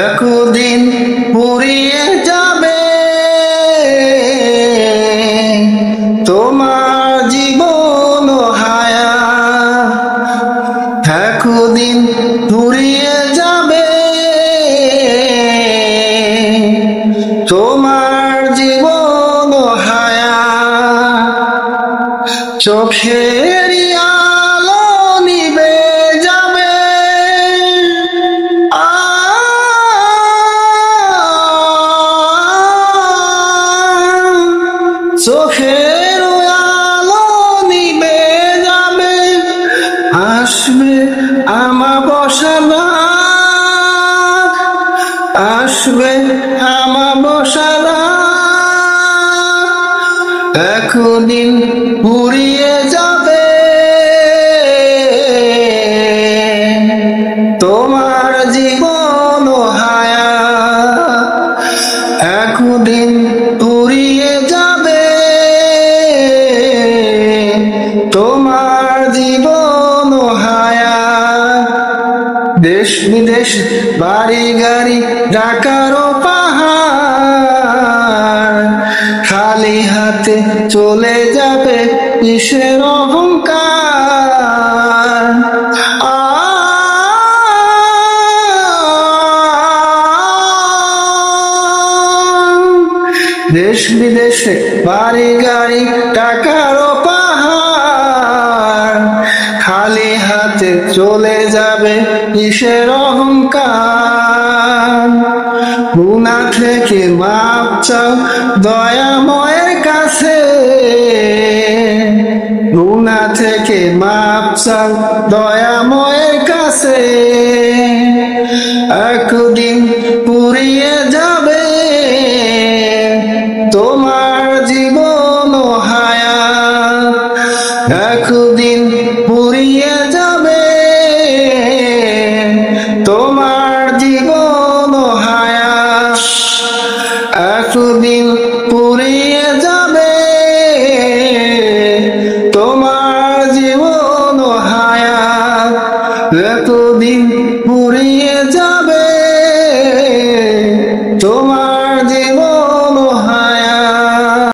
একদিন ফুরিয়ে যাবে তোমার জীবন হায়াত, একদিন ফুরিয়ে যাবে তোমার জীবন হায়াত। চোখের আলো নিবে যাবে, চোখের আলো নিবে যাবে, আসবে আমাবস্যা রাত, আসবে আমাবস্যা রাত, একদিন ফুরিয়ে যাবে তোমার জীবন হায়াত, একদিন ফুরিয়ে যাবে তোমার জীবন হায়াত। দেশ বিদেশ বাড়ি গাড়ি ঢাকার পাহাড়, খালি হাতে চলে যাবে কিসের অহংকার। দেশ বিদেশে বাড়ি গাড়ি টাকার পাহাড়, খালি হাতে চলে যাবে কিসের অহংকার। গুনাহ থেকে মাপ চাও দয়াময়ের কাছে, গুনাহ থেকে মাপ চাও দয়াময়ের কাছে, একদিন ফুরিয়ে যাবে তোমার জীবন হায়াত, একদিন ফুরিয়ে যাবে তোমার জীবন হায়াত, একদিন ফুরিয়ে যাবে তোমার জীবন হায়াত, একদিন